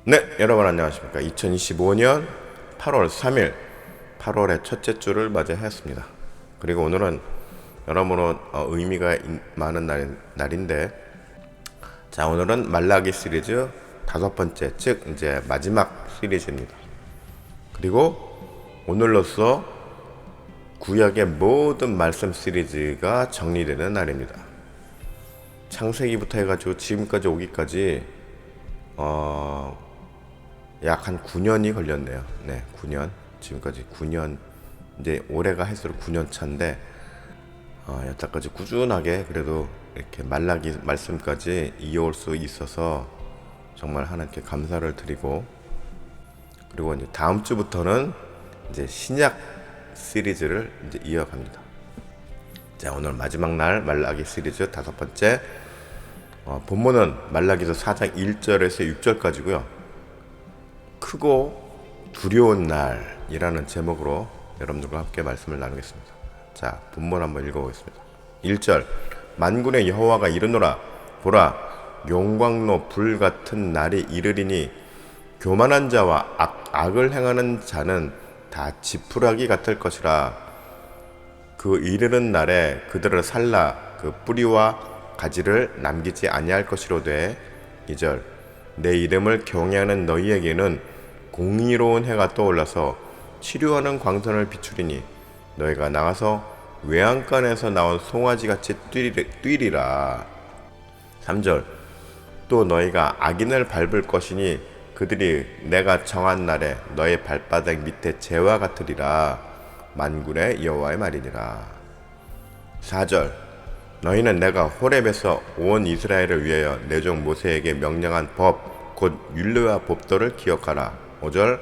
네, 여러분 안녕하십니까. 2025년 8월 3일 8월의 첫째 주를 맞이하였습니다. 그리고 오늘은 여러모로 의미가 많은 날인데, 자, 오늘은 말라기 시리즈 5번째, 즉 이제 마지막 시리즈입니다. 그리고 오늘로써 구약의 모든 말씀 시리즈가 정리되는 날입니다. 창세기부터 해가지고 지금까지 오기까지 약 한 9년이 걸렸네요. 네, 9년. 지금까지 9년. 이제 올해가 할수록 9년 차인데, 여태까지 꾸준하게 그래도 이렇게 말라기 말씀까지 이어올 수 있어서 정말 하나님께 감사를 드리고, 그리고 이제 다음 주부터는 이제 신약 시리즈를 이제 이어갑니다. 자, 오늘 마지막 날 말라기 시리즈 5번째. 본문은 말라기서 4장 1절에서 6절까지고요. 크고 두려운 날이라는 제목으로 여러분들과 함께 말씀을 나누겠습니다. 자, 본문 한번 읽어보겠습니다. 1절. 만군의 여호와가 이르노라. 보라, 용광로 불같은 날이 이르리니 교만한 자와 악을 행하는 자는 다 지푸라기 같을 것이라. 그 이르는 날에 그들을 살라 그 뿌리와 가지를 남기지 아니할 것이로되. 2절. 내 이름을 경외하는 너희에게는 공의로운 해가 떠올라서 치료하는 광선을 비추리니 너희가 나가서 외양간에서 나온 송아지같이 뛰리라. 3절. 또 너희가 악인을 밟을 것이니 그들이 내가 정한 날에 너희 발바닥 밑에 재와 같으리라. 만군의 여호와의 말이니라. 4절. 너희는 내가 호렙에서 온 이스라엘을 위하여 내 종 모세에게 명령한 법 곧 율례와 법도를 기억하라. 5절.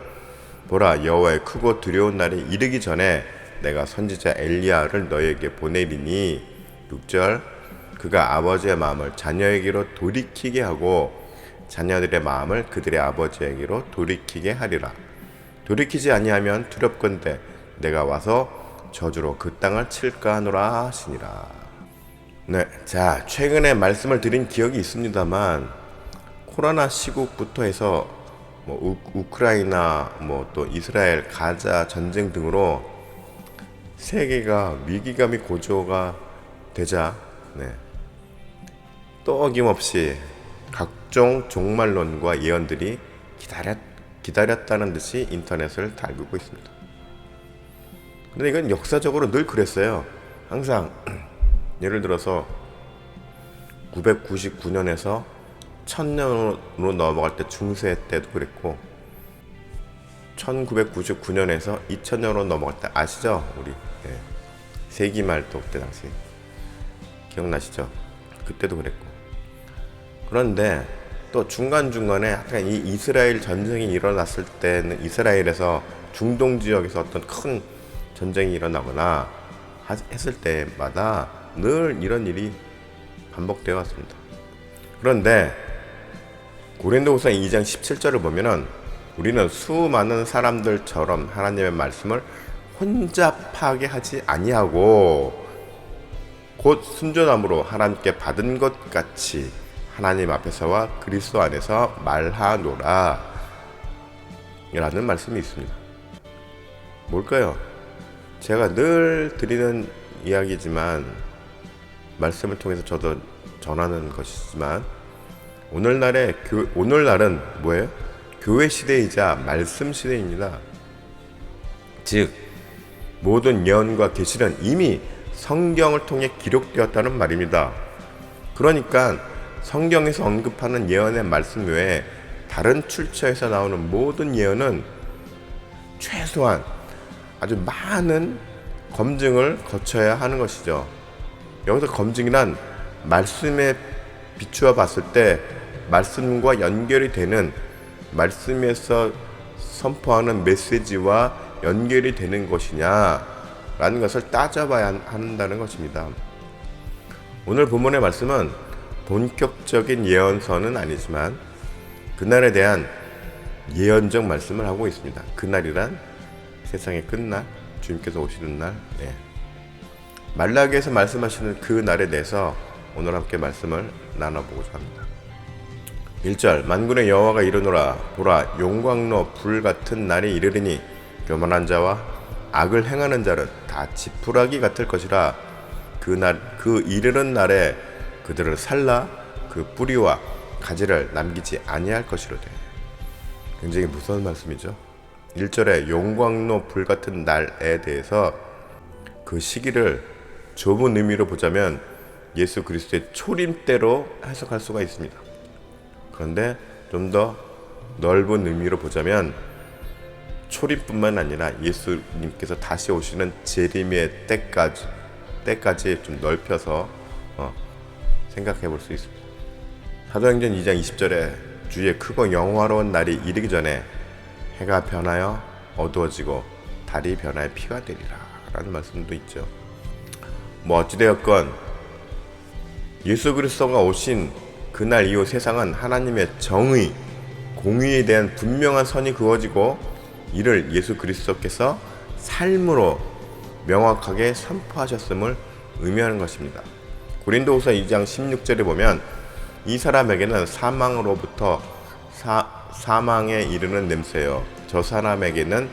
보라, 여호와의 크고 두려운 날이 이르기 전에 내가 선지자 엘리야를 너희에게 보내리니. 6절. 그가 아버지의 마음을 자녀에게로 돌이키게 하고 자녀들의 마음을 그들의 아버지에게로 돌이키게 하리라. 돌이키지 아니하면 두렵건대 내가 와서 저주로 그 땅을 칠까 하노라 하시니라. 네, 자, 최근에 말씀을 드린 기억이 있습니다만 코로나 시국부터 해서 우크라이나 또 이스라엘 가자 전쟁 등으로 세계가 위기감이 고조가 되자 또 어김없이 각종 종말론과 예언들이 기다렸다는 듯이 인터넷을 달구고 있습니다. 근데 이건 역사적으로 늘 그랬어요. 항상 예를 들어서 999년에서 1000년으로 넘어갈 때 중세 때도 그랬고 1999년에서 2000년으로 넘어갈 때 아시죠? 우리 세기말 또 그때 당시 기억나시죠? 그때도 그랬고. 그런데 또 중간중간에 약간 이 이스라엘 전쟁이 일어났을 때는 이스라엘에서 중동 지역에서 어떤 큰 전쟁이 일어나거나 했을 때마다 늘 이런 일이 반복되어 왔습니다. 그런데 고린도후서 2장 17절을 보면은 우리는 수많은 사람들처럼 하나님의 말씀을 혼잡하게 하지 아니하고 곧 순전함으로 하나님께 받은 것 같이 하나님 앞에서와 그리스도 안에서 말하노라 라는 말씀이 있습니다. 뭘까요? 제가 늘 드리는 이야기지만 말씀을 통해서 저도 전하는 것이지만 오늘날은 뭐예요? 교회 시대이자 말씀 시대입니다. 즉 모든 예언과 계시는 이미 성경을 통해 기록되었다는 말입니다. 그러니까 성경에서 언급하는 예언의 말씀 외에 다른 출처에서 나오는 모든 예언은 최소한 아주 많은 검증을 거쳐야 하는 것이죠. 여기서 검증이란 말씀에 비추어 봤을 때 말씀과 연결이 되는, 말씀에서 선포하는 메시지와 연결이 되는 것이냐라는 것을 따져봐야 한다는 것입니다. 오늘 본문의 말씀은 본격적인 예언서는 아니지만 그날에 대한 예언적 말씀을 하고 있습니다. 그날이란 세상의 끝날, 주님께서 오시는 날. 말라기에서 말씀하시는 그 날에 대해서 오늘 함께 말씀을 나눠보고자 합니다. 1절, 만군의 여호와가 이르노라. 보라, 용광로 불같은 날이 이르리니 교만한 자와 악을 행하는 자는 다 지푸라기 같을 것이라. 그 이르는 날에 그들을 살라 그 뿌리와 가지를 남기지 아니할 것이로되. 굉장히 무서운 말씀이죠. 1절에 용광로 불같은 날에 대해서 그 시기를 좁은 의미로 보자면 예수 그리스도의 초림 때로 해석할 수가 있습니다. 그런데 좀 더 넓은 의미로 보자면 초림뿐만 아니라 예수님께서 다시 오시는 재림의 때까지 좀 넓혀서 생각해 볼 수 있습니다. 사도행전 2장 20절에 주의 크고 영화로운 날이 이르기 전에 해가 변하여 어두워지고 달이 변하여 피가 되리라 라는 말씀도 있죠. 어찌되었건 예수 그리스도가 오신 그날 이후 세상은 하나님의 정의, 공의에 대한 분명한 선이 그어지고 이를 예수 그리스도께서 삶으로 명확하게 선포하셨음을 의미하는 것입니다. 고린도후서 2장 16절에 보면 이 사람에게는 사망으로부터 사망에 이르는 냄새요, 저 사람에게는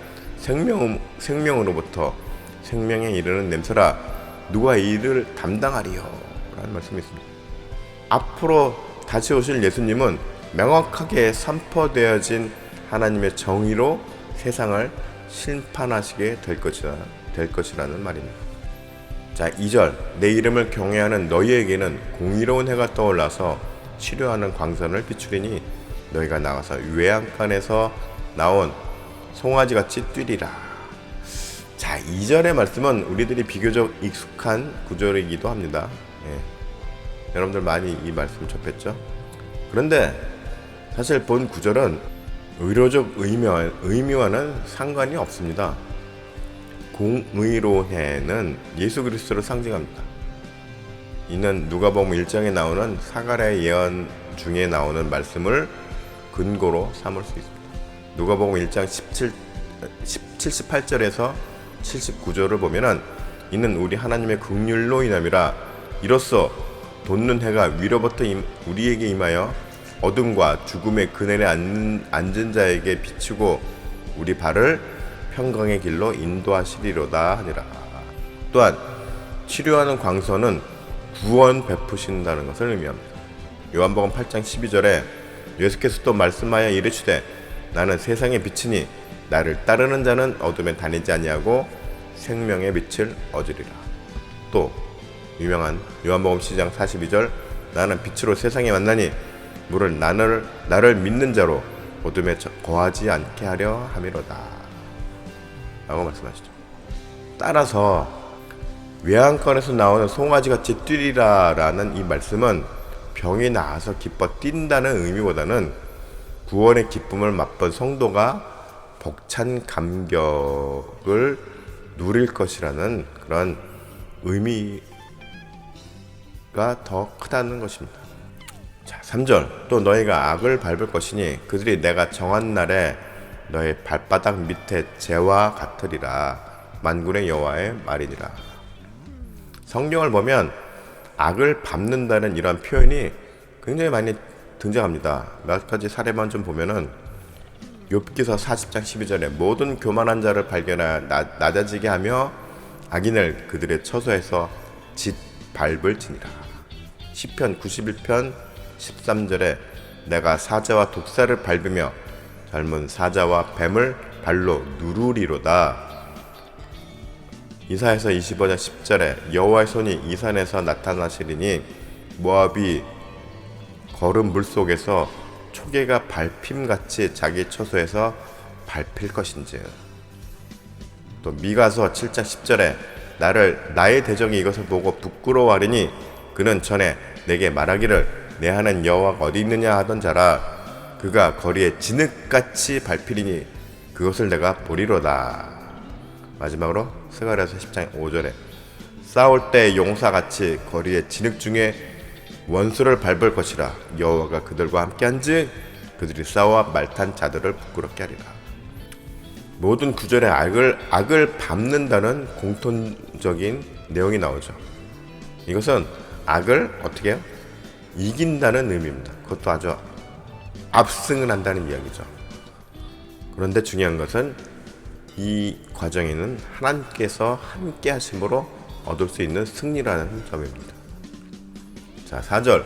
생명으로부터 생명에 이르는 냄새라. 누가 이를 담당하리요? 라는 말씀이 있습니다. 앞으로 다시 오실 예수님은 명확하게 선포되어진 하나님의 정의로 세상을 심판하시게 될 것이라는 말입니다. 자, 2절, 내 이름을 경외하는 너희에게는 공의로운 해가 떠올라서 치료하는 광선을 비추리니 너희가 나가서 외양간에서 나온 송아지같이 뛰리라. 자, 2절의 말씀은 우리들이 비교적 익숙한 구절이기도 합니다. 여러분들 많이 이 말씀 접했죠? 그런데 사실 본 구절은 의료적 의미와는 상관이 없습니다. 공의로운 해는 예수 그리스도를 상징합니다. 이는 누가복음 1장에 나오는 사가랴의 예언 중에 나오는 말씀을 근거로 삼을 수 있습니다. 누가복음 1장 78절에서 79절을 보면은 이는 우리 하나님의 긍휼로 인함이라. 이로써 돋는 해가 위로부터 우리에게 임하여 어둠과 죽음의 그늘에 앉은 자에게 비추고 우리 발을 평강의 길로 인도하시리로다 하니라. 또한 치료하는 광선은 구원 베푸신다는 것을 의미합니다. 요한복음 8장 12절에 예수께서 또 말씀하여 이르시되 나는 세상의 빛이니 나를 따르는 자는 어둠에 다니지 아니하고 생명의 빛을 얻으리라. 또 유명한 요한복음 10장 42절 나는 빛으로 세상에 왔나니 물을 나를 믿는 자로 어둠에 거하지 않게 하려 함이로다 라고 말씀하시죠. 따라서 외양간에서 나오는 송아지같이 뛰리라 라는 이 말씀은 병이 나아서 기뻐 뛴다는 의미보다는 구원의 기쁨을 맛본 성도가 벅찬 감격을 누릴 것이라는 그런 의미가 더 크다는 것입니다. 자, 3절, 또 너희가 악을 밟을 것이니 그들이 내가 정한 날에 너희 발바닥 밑에 재와 같으리라. 만군의 여호와의 말이니라. 성경을 보면 악을 밟는다는 이런 표현이 굉장히 많이 등장합니다. 몇 가지 사례만 좀 보면은 욥기서 40장 12절에 모든 교만한 자를 발견하여 낮아지게 하며 악인을 그들의 처소에서 짓밟을지니라. 시편 91편 13절에 내가 사자와 독사를 밟으며 젊은 사자와 뱀을 발로 누르리로다. 이사야서 25장 10절에 여호와의 손이 이 산에서 나타나시리니 모압이 거름 물속에서 초계가 밟힘같이 자기 처소에서 밟힐 것인즉. 또 미가서 7장 10절에 나의 대적이 이것을 보고 부끄러워하리니 그는 전에 내게 말하기를 내 하나님 여호와가 어디 있느냐 하던 자라. 그가 거리에 진흙같이 밟히리니 그것을 내가 보리로다. 마지막으로 스가랴서 10장 5절에 싸울 때 용사같이 거리에 진흙 중에 원수를 밟을 것이라. 여호와가 그들과 함께한즉 그들이 싸워 말탄 자들을 부끄럽게 하리라. 모든 구절에 악을 밟는다는 공통적인 내용이 나오죠. 이것은 악을 어떻게 해요? 이긴다는 의미입니다. 그것도 아주 압승을 한다는 이야기죠. 그런데 중요한 것은 이 과정에는 하나님께서 함께 하심으로 얻을 수 있는 승리라는 점입니다. 자, 4절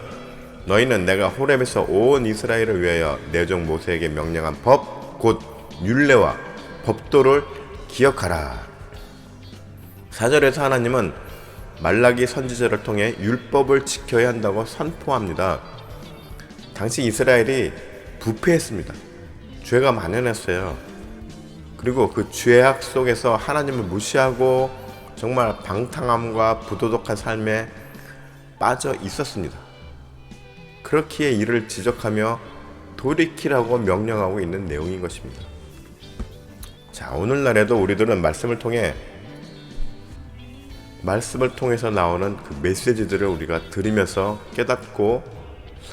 너희는 내가 호렙에서 온 이스라엘을 위하여 내 종 모세에게 명령한 법 곧 율례와 법도를 기억하라. 4절에서 하나님은 말라기 선지자를 통해 율법을 지켜야 한다고 선포합니다. 당시 이스라엘이 부패했습니다. 죄가 만연했어요. 그리고 그 죄악 속에서 하나님을 무시하고 정말 방탕함과 부도덕한 삶에 빠져 있었습니다. 그렇기에 이를 지적하며 돌이키라고 명령하고 있는 내용인 것입니다. 자, 오늘날에도 우리들은 말씀을 통해서 나오는 그 메시지들을 우리가 들으면서 깨닫고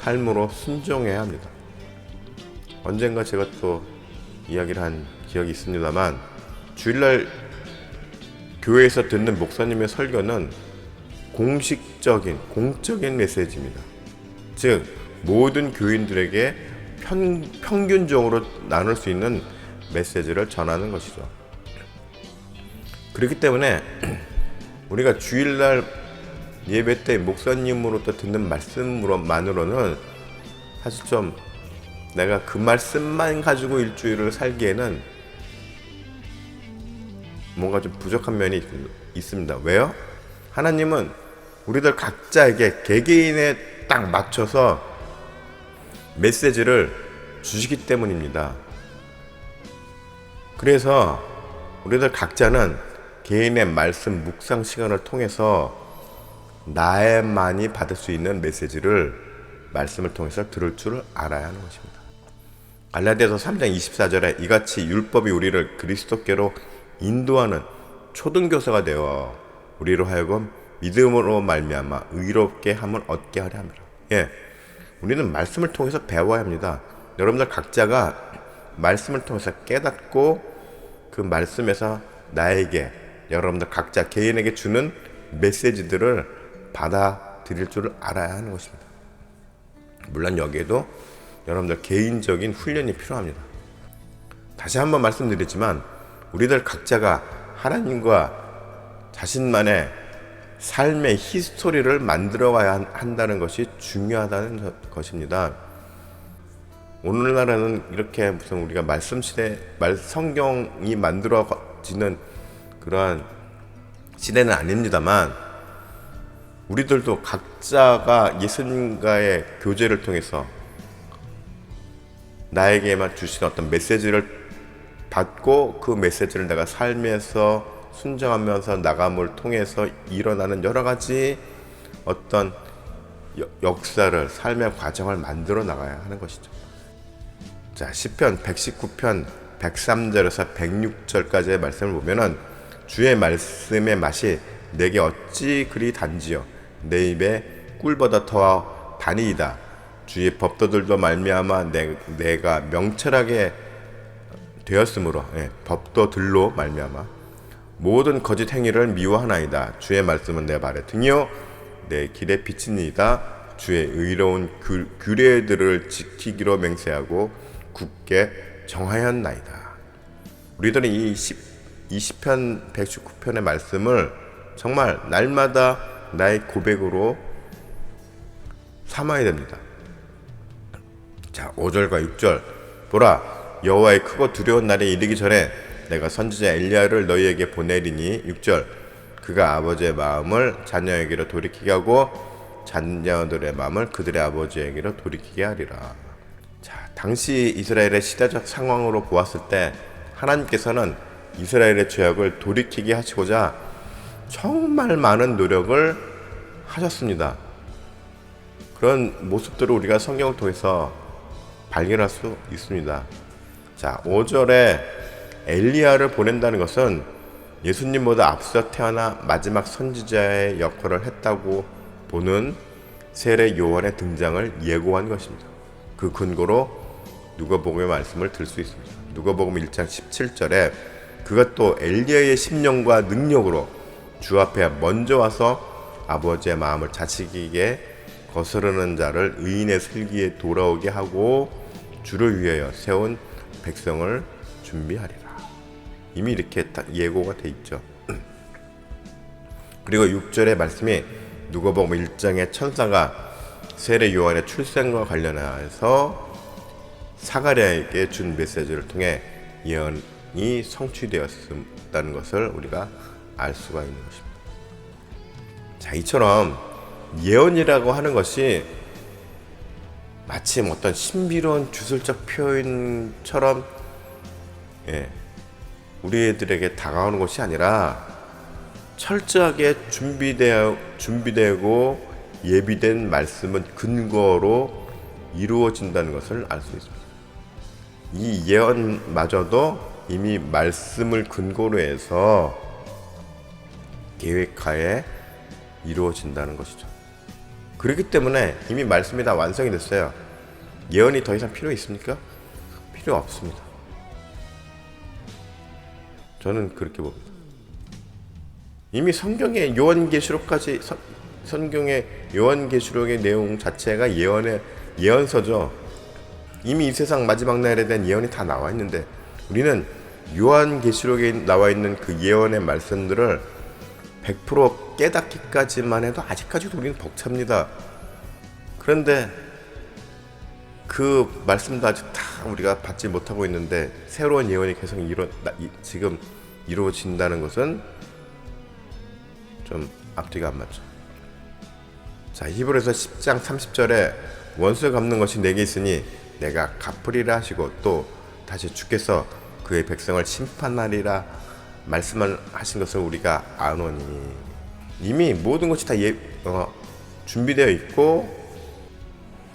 삶으로 순종해야 합니다. 언젠가 제가 또 이야기를 한 기억이 있습니다만, 주일날 교회에서 듣는 목사님의 설교는 공적인 메시지입니다. 즉 모든 교인들에게 평균적으로 나눌 수 있는 메시지를 전하는 것이죠. 그렇기 때문에 우리가 주일날 예배 때 목사님으로부터 듣는 말씀으로만으로는 사실 좀 내가 그 말씀만 가지고 일주일을 살기에는 뭔가 좀 부족한 면이 있습니다. 왜요? 하나님은 우리들 각자에게 개개인에 딱 맞춰서 메시지를 주시기 때문입니다. 그래서 우리들 각자는 개인의 말씀 묵상 시간을 통해서 나만이 받을 수 있는 메시지를 말씀을 통해서 들을 줄 알아야 하는 것입니다. 갈라디아서 3장 24절에 이같이 율법이 우리를 그리스도께로 인도하는 초등교사가 되어 우리로 하여금 믿음으로 말미암아 의롭게 함을 얻게 하려 함이라. 우리는 말씀을 통해서 배워야 합니다. 여러분들 각자가 말씀을 통해서 깨닫고 그 말씀에서 나에게 여러분들 각자 개인에게 주는 메시지들을 받아들일 줄 알아야 하는 것입니다. 물론 여기에도 여러분들 개인적인 훈련이 필요합니다. 다시 한번 말씀드리지만 우리들 각자가 하나님과 자신만의 삶의 히스토리를 만들어 가야 한다는 것이 중요하다는 것입니다. 오늘날에는 이렇게 무슨 우리가 말씀 시대, 성경이 만들어지는 그러한 시대는 아닙니다만 우리들도 각자가 예수님과의 교제를 통해서 나에게만 주신 어떤 메시지를 받고 그 메시지를 내가 삶에서 순종하면서 나감을 통해서 일어나는 여러 가지 어떤 역사를, 삶의 과정을 만들어 나가야 하는 것이죠. 자, 시편 119편 103절에서 106절까지의 말씀을 보면은 주의 말씀의 맛이 내게 어찌 그리 단지요 내 입에 꿀보다 더하 단이이다. 주의 법도들도 말미암아 내가 명철하게 되었으므로 법도들로 말미암아 모든 거짓 행위를 미워하나이다. 주의 말씀은 내 발의 등이요 내 길의 빛이니이다. 주의 의로운 규례들을 지키기로 맹세하고 굳게 정하였나이다. 우리들은 이 시편 119편의 말씀을 정말 날마다 나의 고백으로 삼아야 됩니다. 자, 5절과 6절 보라 여호와의 크고 두려운 날에 이르기 전에 내가 선지자 엘리야를 너희에게 보내리니 6절 그가 아버지의 마음을 자녀에게로 돌이키게 하고 자녀들의 마음을 그들의 아버지에게로 돌이키게 하리라. 자, 당시 이스라엘의 시대적 상황으로 보았을 때 하나님께서는 이스라엘의 죄악을 돌이키게 하시고자 정말 많은 노력을 하셨습니다. 그런 모습들을 우리가 성경을 통해서 발견할 수 있습니다. 자, 5절에 엘리야를 보낸다는 것은 예수님보다 앞서 태어나 마지막 선지자의 역할을 했다고 보는 세례 요한의 등장을 예고한 것입니다. 그 근거로 누가복음의 말씀을 들 수 있습니다. 누가복음 1장 17절에 그가 또 엘리야의 심령과 능력으로 주 앞에 먼저 와서 아버지의 마음을 자식에게 거스르는 자를 의인의 슬기에 돌아오게 하고 주를 위하여 세운 백성을 준비하리라. 이미 이렇게 예고가 돼 있죠. 그리고 6절의 말씀이 누가복음 1장의 천사가 세례 요한의 출생과 관련해서 사가랴에게 준 메시지를 통해 예언이 성취되었다는 것을 우리가 알 수가 있는 것입니다. 자, 이처럼 예언이라고 하는 것이 마치 어떤 신비로운 주술적 표현처럼 우리들에게 다가오는 것이 아니라 철저하게 준비되고 예비된 말씀은 근거로 이루어진다는 것을 알 수 있습니다. 이 예언마저도 이미 말씀을 근거로 해서 계획하에 이루어진다는 것이죠. 그렇기 때문에 이미 말씀이 다 완성이 됐어요. 예언이 더 이상 필요 있습니까? 필요 없습니다. 저는 그렇게 봅니다. 이미 성경의 요한계시록까지 성경의 요한계시록의 내용 자체가 예언서죠. 이미 이 세상 마지막 날에 대한 예언이 다 나와 있는데 우리는 요한계시록에 나와 있는 그 예언의 말씀들을 100% 깨닫기까지만 해도 아직까지도 우리는 벅찹니다. 그런데 그 말씀도 아직 다 우리가 받지 못하고 있는데 새로운 예언이 계속 지금 이루어진다는 것은 좀 앞뒤가 안 맞죠. 자, 히브리서 10장 30절에 원수 갚는 것이 내게 있으니 내가 갚으리라 하시고 또 다시 주께서 그의 백성을 심판하리라 말씀을 하신 것을 우리가 아노니 이미 모든 것이 다 준비되어 있고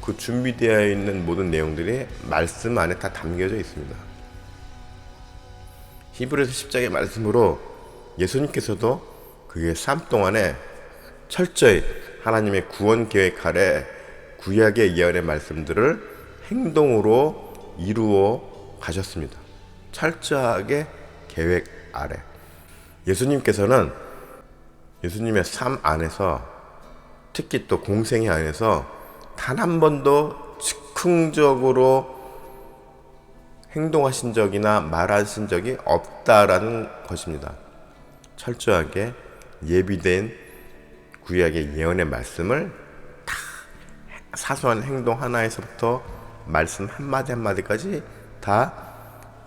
그 준비되어 있는 모든 내용들이 말씀 안에 다 담겨져 있습니다. 히브리서 10장의 말씀으로 예수님께서도 그의 삶 동안에 철저히 하나님의 구원 계획 아래 구약의 예언의 말씀들을 행동으로 이루어 가셨습니다. 철저하게 계획 아래. 예수님께서는 예수님의 삶 안에서 특히 또 공생애 안에서 단 한 번도 즉흥적으로 행동하신 적이나 말하신 적이 없다라는 것입니다. 철저하게 예비된 구약의 예언의 말씀을 다 사소한 행동 하나에서부터 말씀 한마디 한마디까지 다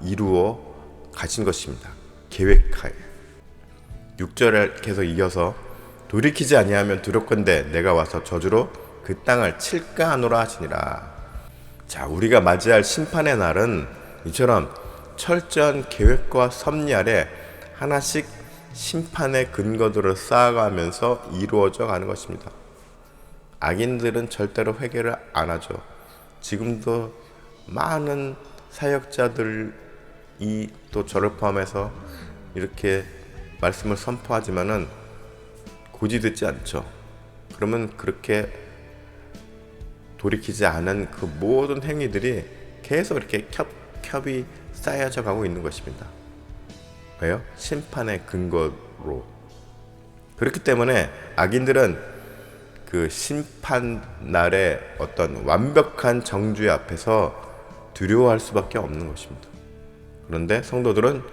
이루어 가신 것입니다. 계획하에. 6절을 계속 이어서 돌이키지 아니하면 두렵건대 내가 와서 저주로 그 땅을 칠까 하노라 하시니라. 자, 우리가 맞이할 심판의 날은 이처럼 철저한 계획과 섭리 아래 하나씩 심판의 근거들을 쌓아가면서 이루어져 가는 것입니다. 악인들은 절대로 회개를 안 하죠. 지금도 많은 사역자들이 또 저를 포함해서 이렇게 말씀을 선포하지만은 고지 듣지 않죠. 그러면 그렇게 돌이키지 않은 그 모든 행위들이 계속 이렇게 겹겹이 쌓여져 가고 있는 것입니다. 왜요? 심판의 근거로. 그렇기 때문에 악인들은 그 심판 날의 어떤 완벽한 정죄 앞에서 두려워할 수밖에 없는 것입니다. 그런데 성도들은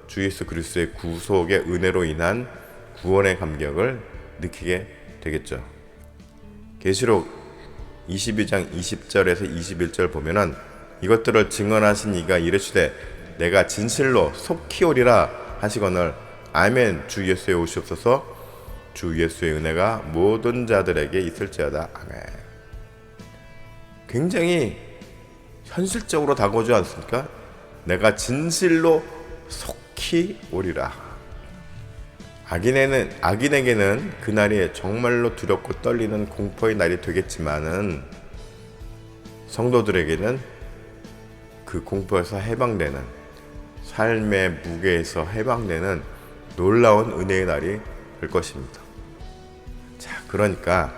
주 예수 그리스도의 구속의 은혜로 인한 구원의 감격을 느끼게 되겠죠. 계시록 22장 20절에서 21절 보면은 이것들을 증언하신 이가 이르시되 내가 진실로 속히 오리라 하시거늘 아멘. 주 예수의 오시옵소서. 주 예수의 은혜가 모든 자들에게 있을지어다. 아멘. 굉장히 현실적으로 다가오지 않습니까? 내가 진실로 속히 오리라. 악인에게는 그날이 정말로 두렵고 떨리는 공포의 날이 되겠지만은 성도들에게는 그 공포에서 해방되는, 삶의 무게에서 해방되는 놀라운 은혜의 날이 될 것입니다. 자, 그러니까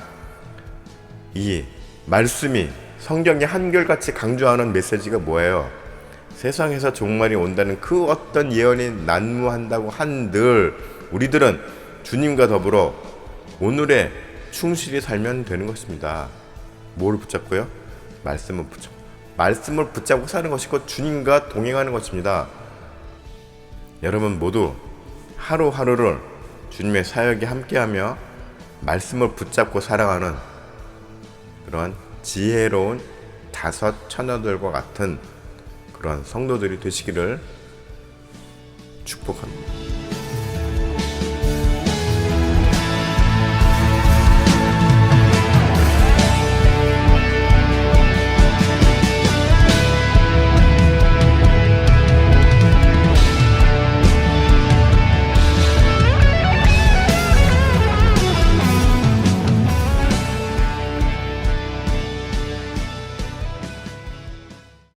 이 말씀이, 성경이 한결같이 강조하는 메시지가 뭐예요? 세상에서 종말이 온다는 그 어떤 예언이 난무한다고 한들 우리들은 주님과 더불어 오늘에 충실히 살면 되는 것입니다. 뭐를 붙잡고요? 말씀을 붙잡고 사는 것이 곧 주님과 동행하는 것입니다. 여러분 모두 하루하루를 주님의 사역에 함께하며 말씀을 붙잡고 살아가는 그런 지혜로운 5 처녀들과 같은 그런 성도들이 되시기를 축복합니다.